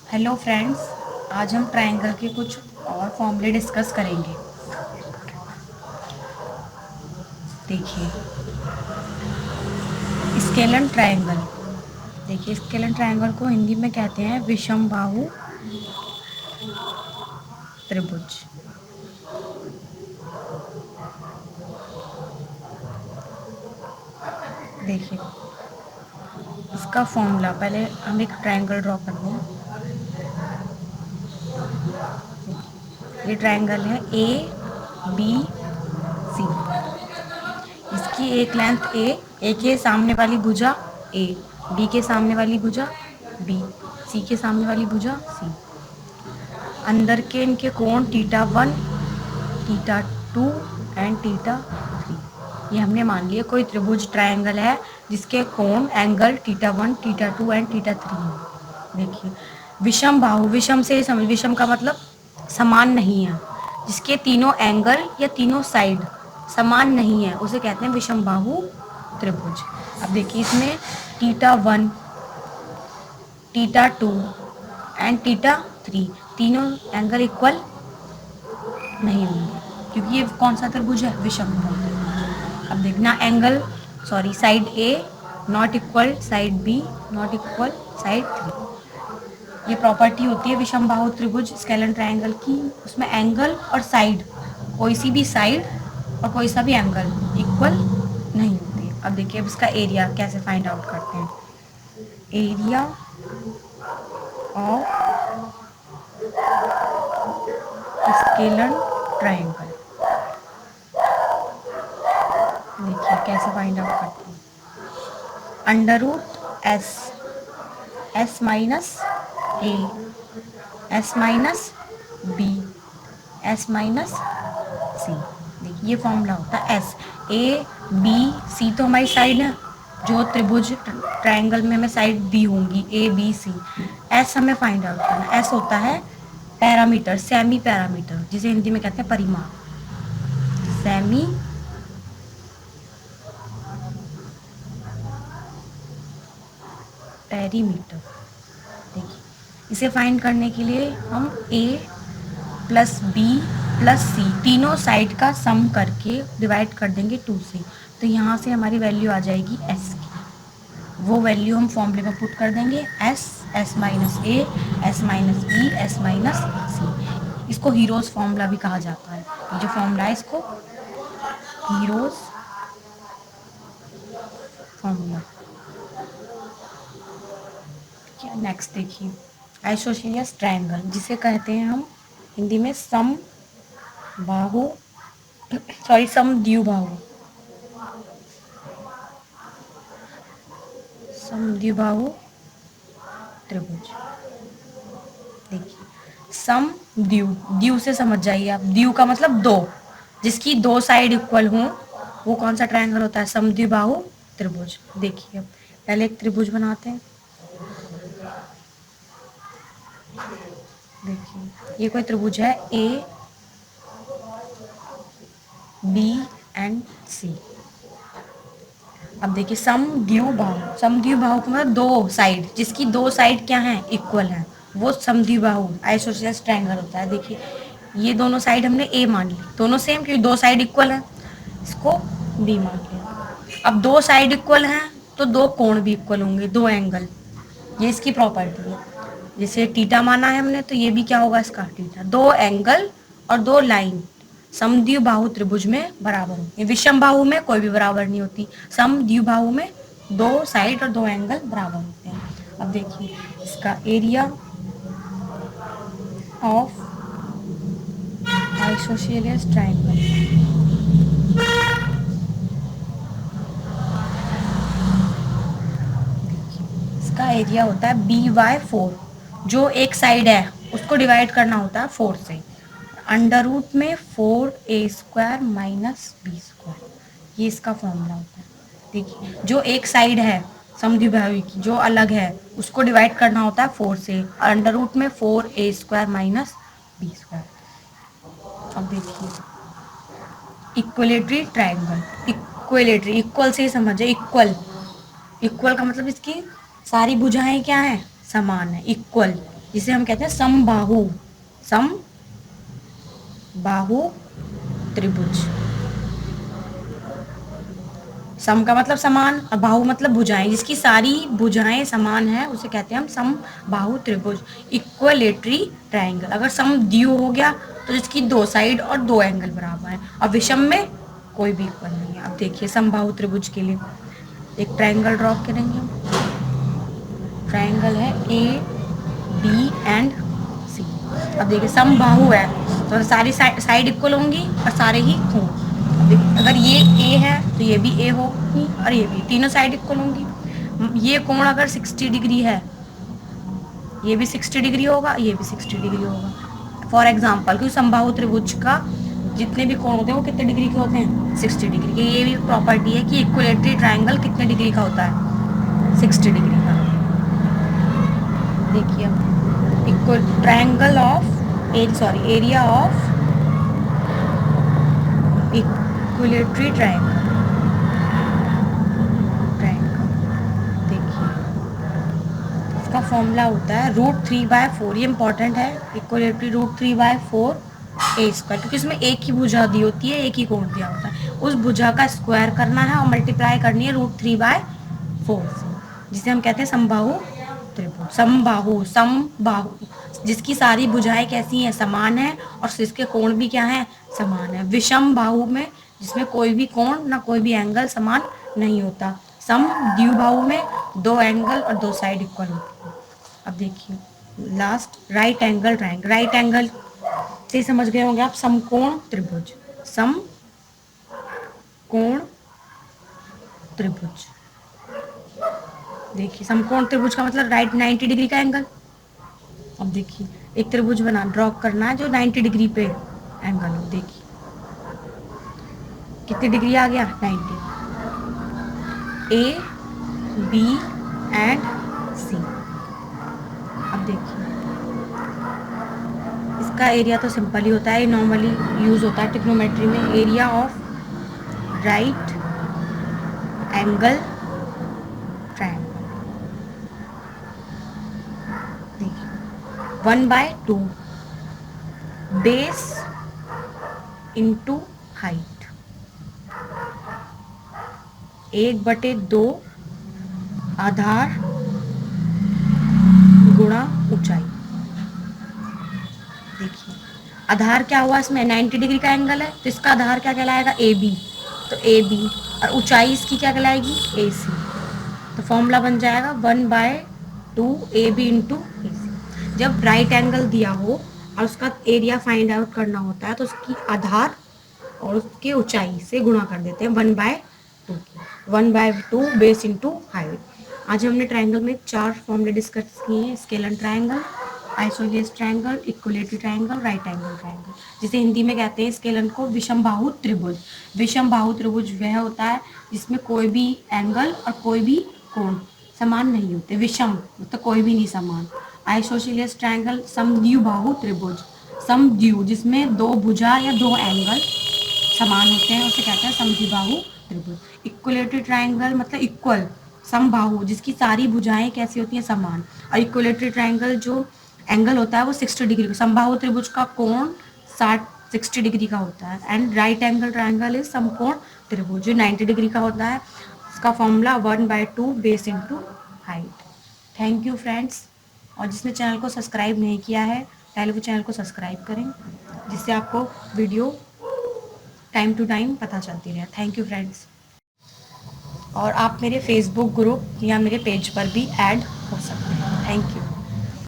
Hello friends, आज हम triangle के कुछ और फॉर्मूले डिस्कस करेंगे। देखिए, स्केलन ट्रायंगल। देखिए, स्केलन ट्रायंगल को हिंदी में कहते हैं विषमबाहु त्रिभुज। देखिए, इसका फॉर्मूला, पहले हम एक ट्रायंगल ड्रॉ कर लें। ये ट्रायंगल है ए बी सी। इसकी एक लेंथ ए के सामने वाली भुजा ए, बी के सामने वाली भुजा बी, सी के सामने वाली भुजा सी। अंदर के इनके कोण θ1, θ2 एंड θ3। ये हमने मान लिया कोई त्रिभुज ट्रायंगल है जिसके कोण एंगल θ1, θ2 एंड θ3 है। देखिए, विषम बाहु, विषम से समझ, विषम का मतलब समान नहीं है, जिसके तीनों एंगल या तीनों साइड समान नहीं है उसे कहते हैं विषम बाहु त्रिभुज। अब देखिए, इसमें θ1, θ2 एंड θ3 तीनों एंगल इक्वल नहीं होंगे, क्योंकि ये कौन सा त्रिभुज है? विषम बाहु। अब देखना, angle sorry side A not equal side B not equal side three. ये प्रॉपर्टी होती है विषम बाहु त्रिभुज स्केलन ट्रायंगल की। उसमें एंगल और साइड, कोई सी भी साइड और कोई सा भी एंगल इक्वल नहीं होते। अब देखिए, अब इसका एरिया कैसे फाइंड आउट करते हैं। Area of scalene triangle. देखिए कैसे फाइंड आउट करते हैं। Under root S, S minus A, S minus B, S minus C. देखिए, ये फॉर्मूला होता है एस। ए बी सी तो हमारी साइड है, जो त्रिभुज ट्रायंगल में हमें साइड दी होंगी ए बी सी। एस हमें फाइंड आउट करना। एस होता है पैरामीटर, सेमी पैरामीटर, जिसे हिंदी में कहते हैं परिमाण। Semi perimeter. देखिए, इसे फाइंड करने के लिए हम ए प्लस बी प्लस सी तीनों साइड का सम करके डिवाइड कर देंगे 2 से। तो यहाँ से हमारी वैल्यू आ जाएगी एस की। वो वैल्यू हम फॉर्मूले में पुट कर देंगे, S, S minus A, S minus B, S minus C. इसको हीरोज फॉर्मूला भी कहा जाता है। ये जो फॉर्मूला है इसको हीरोज फॉर्मूला। नेक्स्ट देखिए, आइसोसेलियस ट्रायंगल, जिसे कहते हैं हम हिंदी में समबाहु सॉरी समद्विबाहु, समद्विबाहु त्रिभुज। देखिए, सम द्यू, द्यू से समझ जाइए आप। द्यू का मतलब दो, जिसकी दो साइड इक्वल हों, वो कौन सा ट्रायंगल होता है? समद्विबाहु त्रिभुज। देखिए, अब पहले एक त्रिभुज बनाते हैं। देखिए, ये कोई त्रिभुज है ए बी एंड सी। अब देखिए, समद्विबाहु, समद्विबाहु का मतलब दो साइड, जिसकी दो साइड क्या है? इक्वल है, वो समद्विबाहु आइसोसेलियस ट्रायंगल होता है। देखिए, ये दोनों साइड हमने ए मान ली, दोनों सेम, क्योंकि दो साइड इक्वल है, इसको बी मान लिया। अब दो साइड इक्वल हैं तो दो कोण भी इक्वल होंगे, दो एंगल। ये इसकी प्रॉपर्टी है। जैसे थीटा माना है हमने, तो ये भी क्या होगा इसका? थीटा। दो एंगल और दो लाइन समद्विबाहु त्रिभुज में बराबर होती है। विषम बाहु में कोई भी बराबर नहीं होती, समद्विबाहु में दो साइड और दो एंगल बराबर होते हैं। अब देखिए, इसका एरिया ऑफ आइसोसेलियस ट्रायंगल। इसका एरिया होता है BY4। जो एक साइड है उसको डिवाइड करना होता है 4 से। अंडर रूट में 4a² माइनस b²। ये इसका फॉर्मूला होता है। देखिए, जो एक साइड है समद्विबाहु की, जो अलग है, उसको डिवाइड करना होता है 4 से। अंडर रूट में 4a² माइनस b²। अब देखिए, इक्विलेटरी ट्रायंगल। इक्विलेटरी, इक्वल से ही समझे। इक्वल, इक्वल का मतलब इसकी सारी भुजाएं क्या हैं? समान है, इक्वल। जिसे हम कहते हैं समबाहु, समबाहु त्रिभुज। सम का मतलब समान और बाहु मतलब भुजाएं, जिसकी सारी भुजाएं समान है उसे कहते हैं हम समबाहु त्रिभुज। इक्वलेटरी ट्रायंगल, अगर समद्वियु हो गया तो जिसकी दो साइड और दो एंगल बराबर है, और विषम में कोई भी इक्वल नहीं है। अब देखिए समबाहु त्रिभुज के लिए एक ट्रायंगल ड्रॉ करेंगे हम। ट्रायंगल है ए बी एंड सी। अब देखिए समबाहु है तो सारी साइड इक्वल होंगी और सारे ही कोण। अगर ये ए है तो ये भी ए होगी और ये भी, तीनों साइड इक्वल होंगी। ये कोण अगर 60 डिग्री है, ये भी 60 डिग्री होगा, ये भी 60 डिग्री होगा। फॉर एग्जाम्पल, क्योंकि समबाहु त्रिभुज का जितने भी कोण होते हैं वो कितने डिग्री के होते हैं, 60 डिग्री के। ये भी प्रॉपर्टी है कि इक्विलेटरी ट्रायंगल कितने डिग्री का होता है, 60 डिग्री का। देखिए equal triangle of area of equilateral triangle. देखिए इसका फॉर्मूला होता है √3/4। ये इंपॉर्टेंट है, इक्विलेटरी √3/4 ए स्क्वायर, क्योंकि इसमें एक ही भुजा दी होती है, एक ही कोण दिया होता है, उस भुजा का स्क्वायर करना है और मल्टीप्लाई करनी है √3/4 से, जिसे हम कहते हैं समबाहु त्रिभुज। समबाहु जिसकी सारी भुजाएं कैसी हैं, समान है, और जिसके कोण भी क्या है, समान है। विषम बाहु में जिसमें कोई भी कोण ना कोई भी एंगल समान नहीं होता। समद्विबाहु में दो एंगल और दो साइड इक्वल होती है। अब देखिए last right angle triangle. Right angle से समझ गए होंगे आप, समकोण त्रिभुज। समकोण त्रिभुज, देखिए समकोण त्रिभुज का मतलब राइट 90 डिग्री का एंगल। अब देखिए एक त्रिभुज बना ड्रॉ करना है जो 90 डिग्री पे एंगल हो। देखिए कितनी डिग्री आ गया, 90। ए बी एंड सी। अब देखिए इसका एरिया तो सिंपल ही होता है, नॉर्मली यूज होता है ट्रिग्नोमेट्री में। Area of right angle triangle, देखिए 1/2 बेस इंटू हाइट, 1/2 आधार गुणा ऊंचाई। देखिए आधार क्या हुआ, इसमें 90 डिग्री का एंगल है तो इसका आधार क्या कहलाएगा, ए बी, तो ए बी, और ऊंचाई इसकी क्या कहलाएगी, ए सी। तो फॉर्मूला बन जाएगा 1/2 ए बी इंटू ए सी। जब राइट एंगल दिया हो और उसका एरिया फाइंड आउट करना होता है तो उसकी आधार और उसके ऊंचाई से गुणा कर देते हैं 1/2। 1/2 बेस इंटू हाइट। आज हमने ट्रायंगल में 4 फॉर्मूले डिस्कस किए हैं, scalene triangle, isosceles triangle, equilateral triangle, right angle triangle, जिसे हिंदी में कहते हैं स्केलर को विषमबाहु त्रिभुज। विषमबाहु त्रिभुज वह होता है जिसमें कोई भी एंगल और कोई भी कोण समान नहीं होते। विषम मतलब कोई भी नहीं समान। आइसोसेलेस ट्रायंगल समद्विबाहु त्रिभुज, समद्वि जिसमें दो भुजा या दो एंगल समान होते हैं उसे कहते हैं समद्विबाहु त्रिभुज। इक्विलेटरी ट्रायंगल मतलब इक्वल, समबाहु जिसकी सारी भुजाएं कैसी होती हैं, समान। और इक्विलेटरी ट्रायंगल जो एंगल होता है वो 60 डिग्री का, समबाहु त्रिभुज का कोण 60 डिग्री का होता है। And right angle triangle is समकोण त्रिभुज जो 90 डिग्री का होता है। इसका formula 1/2 base into height. Thank you friends. और जिसने चैनल को सब्सक्राइब नहीं किया है पहले वो चैनल को सब्सक्राइब करें, जिससे आपको वीडियो टाइम टू टाइम पता चलती रहे। Thank you friends. और आप मेरे फेसबुक ग्रुप या मेरे पेज पर भी ऐड हो सकते हैं। Thank you.